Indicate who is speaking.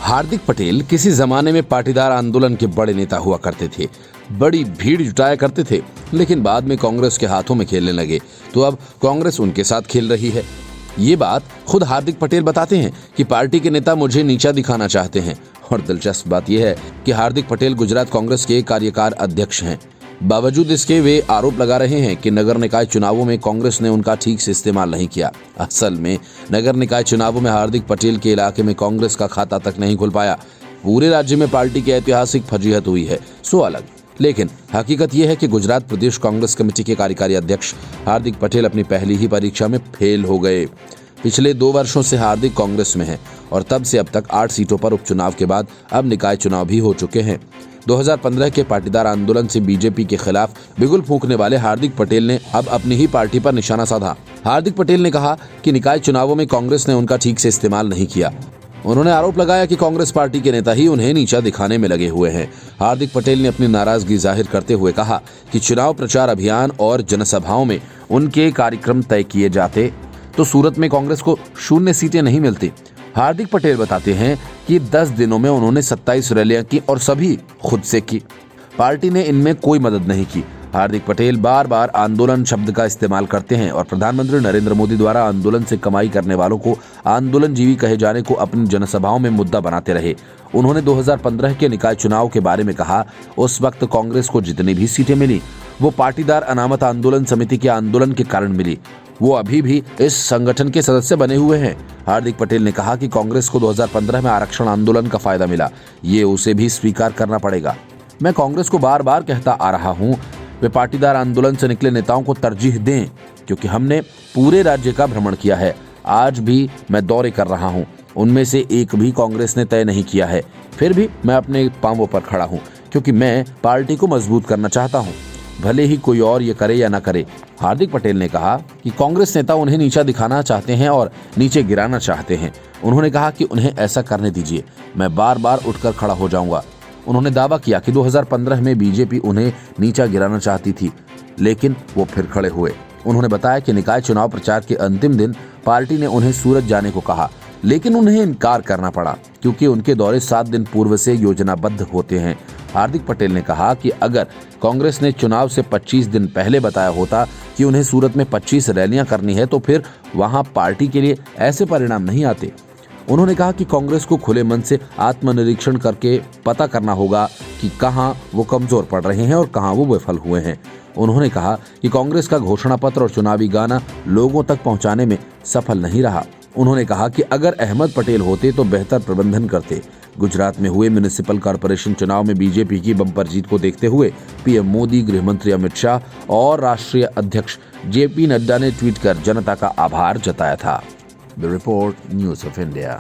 Speaker 1: हार्दिक पटेल किसी जमाने में पाटीदार आंदोलन के बड़े नेता हुआ करते थे, बड़ी भीड़ जुटाया करते थे, लेकिन बाद में कांग्रेस के हाथों में खेलने लगे तो अब कांग्रेस उनके साथ खेल रही है। ये बात खुद हार्दिक पटेल बताते हैं कि पार्टी के नेता मुझे नीचा दिखाना चाहते हैं। और दिलचस्प बात यह है कि हार्दिक पटेल गुजरात कांग्रेस के कार्यकारी अध्यक्ष हैं। बावजूद इसके वे आरोप लगा रहे हैं कि नगर निकाय चुनावों में कांग्रेस ने उनका ठीक से इस्तेमाल नहीं किया। असल में नगर निकाय चुनावों में हार्दिक पटेल के इलाके में कांग्रेस का खाता तक नहीं खुल पाया। पूरे राज्य में पार्टी की ऐतिहासिक फजीहत हुई है, सो अलग। लेकिन हकीकत यह है कि गुजरात प्रदेश कांग्रेस कमेटी के कार्यकारी अध्यक्ष हार्दिक पटेल अपनी पहली ही परीक्षा में फेल हो गए। पिछले 2 वर्षों से हार्दिक कांग्रेस में हैं और तब से अब तक 8 सीटों पर उपचुनाव के बाद अब निकाय चुनाव भी हो चुके हैं। 2015 के पाटीदार आंदोलन से बीजेपी के खिलाफ बिगुल फूंकने वाले हार्दिक पटेल ने अब अपनी ही पार्टी पर निशाना साधा। हार्दिक पटेल ने कहा कि निकाय चुनावों में कांग्रेस ने उनका ठीक से इस्तेमाल नहीं किया। उन्होंने आरोप लगाया कि कांग्रेस पार्टी के नेता ही उन्हें नीचा दिखाने में लगे हुए हैं। हार्दिक पटेल ने अपनी नाराजगी जाहिर करते हुए कहा कि चुनाव प्रचार अभियान और जनसभाओं में उनके कार्यक्रम तय किए जाते तो सूरत में कांग्रेस को 0 सीटें नहीं मिलती। हार्दिक पटेल बताते हैं कि 10 दिनों में उन्होंने 27 रैलियां की और सभी खुद से की। पार्टी ने इनमें कोई मदद नहीं की। हार्दिक पटेल बार बार आंदोलन शब्द का इस्तेमाल करते हैं और प्रधानमंत्री नरेंद्र मोदी द्वारा आंदोलन से कमाई करने वालों को आंदोलनजीवी कहे जाने को अपनी जनसभाओं में मुद्दा बनाते रहे। उन्होंने 2015 के निकाय चुनाव के बारे में कहा, उस वक्त कांग्रेस को जितनी भी सीटें मिली वो पाटीदार अनामत आंदोलन समिति के आंदोलन के कारण मिली। वो अभी भी इस संगठन के सदस्य बने हुए हैं। हार्दिक पटेल ने कहा कि कांग्रेस को 2015 में आरक्षण आंदोलन का फायदा मिला, ये उसे भी स्वीकार करना पड़ेगा। मैं कांग्रेस को बार बार कहता आ रहा हूँ, वे पाटीदार आंदोलन से निकले नेताओं को तरजीह दें, क्योंकि हमने पूरे राज्य का भ्रमण किया है। आज भी मैं दौरे कर रहा हूँ, उनमें से एक भी कांग्रेस ने तय नहीं किया है। फिर भी मैं अपने पांवों पर खड़ा हूँ, क्योंकि मैं पार्टी को मजबूत करना चाहता हूँ, भले ही कोई और ये करे या ना करे। हार्दिक पटेल ने कहा कि कांग्रेस नेता उन्हें नीचा दिखाना चाहते हैं और नीचे गिराना चाहते हैं। उन्होंने कहा कि उन्हें ऐसा करने दीजिए, मैं बार बार उठकर खड़ा हो जाऊंगा। उन्होंने दावा किया कि 2015 में बीजेपी उन्हें नीचा गिराना चाहती थी, लेकिन वो फिर खड़े हुए। उन्होंने बताया कि निकाय चुनाव प्रचार के अंतिम दिन पार्टी ने उन्हें सूरत जाने को कहा, लेकिन उन्हें इनकार करना पड़ा, क्योंकि उनके दौरे 7 दिन पूर्व से योजनाबद्ध होते हैं। हार्दिक पटेल ने कहा कि अगर कांग्रेस ने चुनाव से 25 दिन पहले बताया होता कि उन्हें सूरत में 25 रैलियां करनी है, तो फिर वहां पार्टी के लिए ऐसे परिणाम नहीं आते। उन्होंने कहा कि कांग्रेस को खुले मन से आत्मनिरीक्षण करके पता करना होगा कि कहां वो कमजोर पड़ रहे हैं और कहां वो विफल हुए हैं। उन्होंने कहा कि कांग्रेस का घोषणा पत्र और चुनावी गाना लोगों तक पहुंचाने में सफल नहीं रहा। उन्होंने कहा कि अगर अहमद पटेल होते तो बेहतर प्रबंधन करते। गुजरात में हुए म्युनिसिपल कॉर्पोरेशन चुनाव में बीजेपी की बम्पर जीत को देखते हुए पीएम मोदी, गृह मंत्री अमित शाह और राष्ट्रीय अध्यक्ष जेपी नड्डा ने ट्वीट कर जनता का आभार जताया था। The report, news of India.